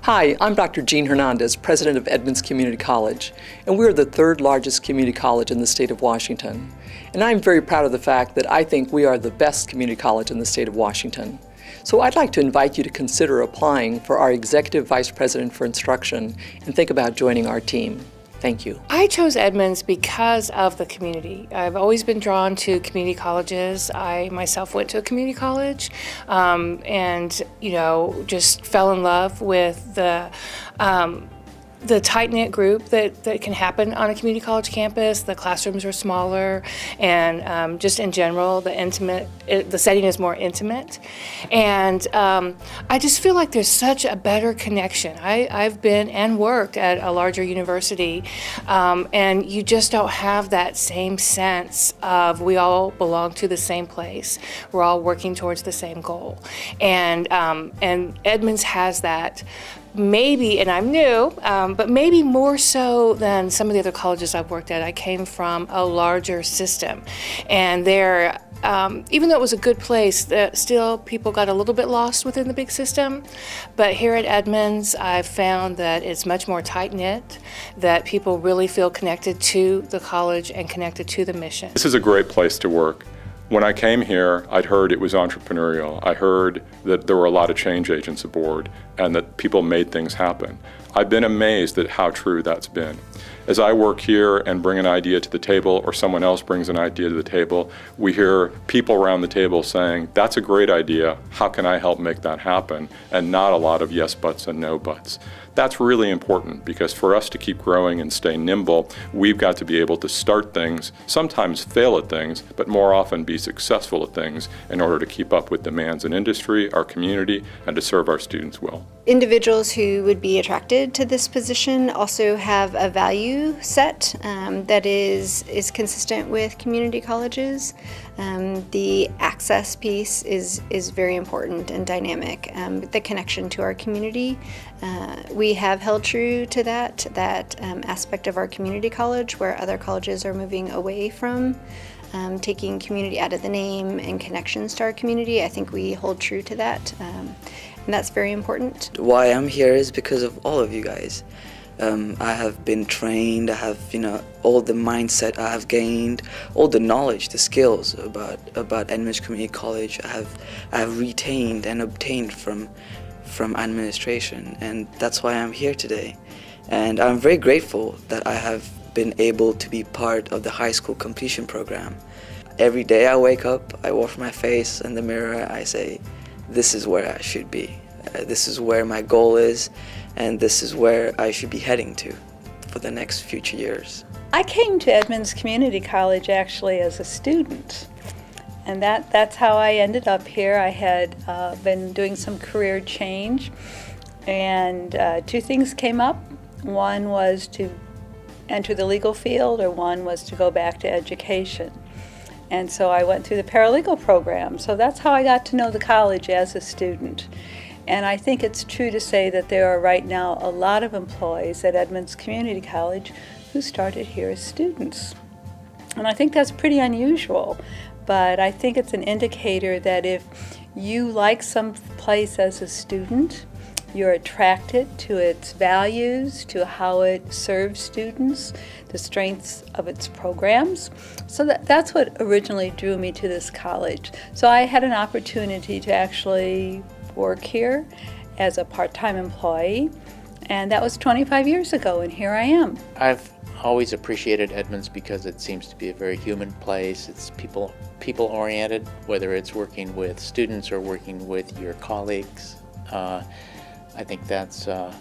Hi, I'm Dr. Jean Hernandez, President of Edmonds Community College, and we're the third largest community college in the state of Washington. And I'm very proud of the fact that I think we are the best community college in the state of Washington. So I'd like to invite you to consider applying for our Executive Vice President for Instruction and think about joining our team. Thank you. I chose Edmonds because of the community. I've always been drawn to community colleges. I myself went to a community college and, just fell in love with the tight-knit group that can happen on a community college campus. The classrooms are smaller, and just in general, the setting is more intimate. And I just feel like there's such a better connection. I've been and worked at a larger university, and you just don't have that same sense of we all belong to the same place. We're all working towards the same goal. And Edmonds has that. Maybe, and I'm new, but maybe more so than some of the other colleges I've worked at. I came from a larger system, and there, even though it was a good place, still people got a little bit lost within the big system. But here at Edmonds, I've found that it's much more tight-knit, that people really feel connected to the college and connected to the mission. This is a great place to work. When I came here, I'd heard it was entrepreneurial. I heard that there were a lot of change agents aboard and that people made things happen. I've been amazed at how true that's been. As I work here and bring an idea to the table, or someone else brings an idea to the table, we hear people around the table saying, "That's a great idea, how can I help make that happen?" And not a lot of yes buts and no buts. That's really important, because for us to keep growing and stay nimble, we've got to be able to start things, sometimes fail at things, but more often be successful at things in order to keep up with demands in industry, our community, and to serve our students well. Individuals who would be attracted to this position also have a value set that is consistent with community colleges. The access piece is very important and dynamic. The connection to our community, we have held true to that aspect of our community college, where other colleges are moving away from taking community out of the name and connections to our community. I think we hold true to that, and that's very important. Why I'm here is because of all of you guys. I have been trained, I have, all the mindset I have gained, all the knowledge, the skills about Edmonds Community College I have retained and obtained from administration, and that's why I'm here today. And I'm very grateful that I have been able to be part of the high school completion program. Every day I wake up, I wash my face in the mirror, I say, this is where I should be. This is where my goal is, and this is where I should be heading to for the next future years. I came to Edmonds Community College actually as a student, and that's how I ended up here. I had been doing some career change, and two things came up. One was to enter the legal field, or one was to go back to education. And so I went through the paralegal program. So that's how I got to know the college as a student. And I think it's true to say that there are right now a lot of employees at Edmonds Community College who started here as students. And I think that's pretty unusual, but I think it's an indicator that if you like some place as a student, you're attracted to its values, to how it serves students, the strengths of its programs. So that's what originally drew me to this college. So I had an opportunity to actually work here as a part-time employee, and that was 25 years ago, and here I am. I've always appreciated Edmonds because it seems to be a very human place. It's people-oriented, whether it's working with students or working with your colleagues. I think that's a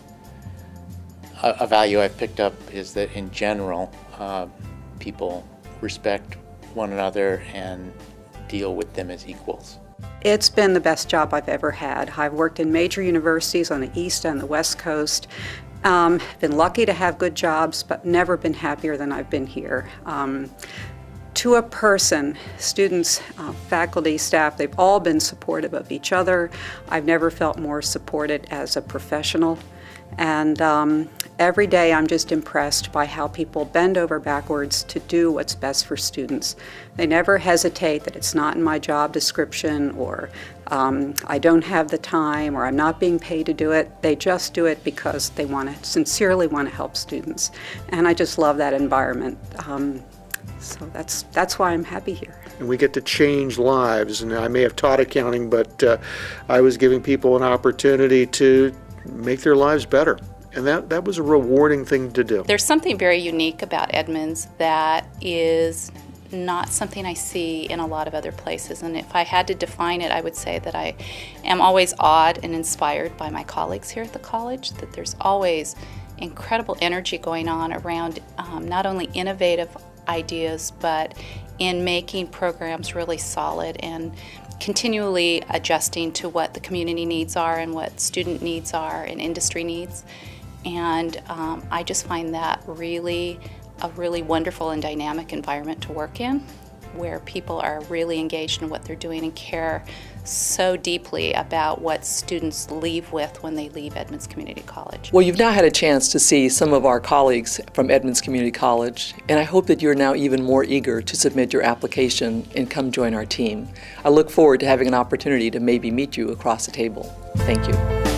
value I've picked up, is that in general, people respect one another and deal with them as equals. It's been the best job I've ever had. I've worked in major universities on the East and the West Coast. Been lucky to have good jobs, but never been happier than I've been here. To a person, students, faculty, staff, they've all been supportive of each other. I've never felt more supported as a professional And every day I'm just impressed by how people bend over backwards to do what's best for students. They never hesitate that it's not in my job description, or I don't have the time, or I'm not being paid to do it. They just do it because they sincerely want to help students. And I just love that environment. So that's why I'm happy here. And we get to change lives. And I may have taught accounting, but I was giving people an opportunity to make their lives better. And that was a rewarding thing to do. There's something very unique about Edmonds that is not something I see in a lot of other places. And if I had to define it, I would say that I am always awed and inspired by my colleagues here at the college, that there's always incredible energy going on around not only innovative ideas, but in making programs really solid and continually adjusting to what the community needs are and what student needs are and industry needs. And I just find that really a really wonderful and dynamic environment to work in, where people are really engaged in what they're doing and care so deeply about what students leave with when they leave Edmonds Community College. Well, you've now had a chance to see some of our colleagues from Edmonds Community College, and I hope that you're now even more eager to submit your application and come join our team. I look forward to having an opportunity to maybe meet you across the table. Thank you.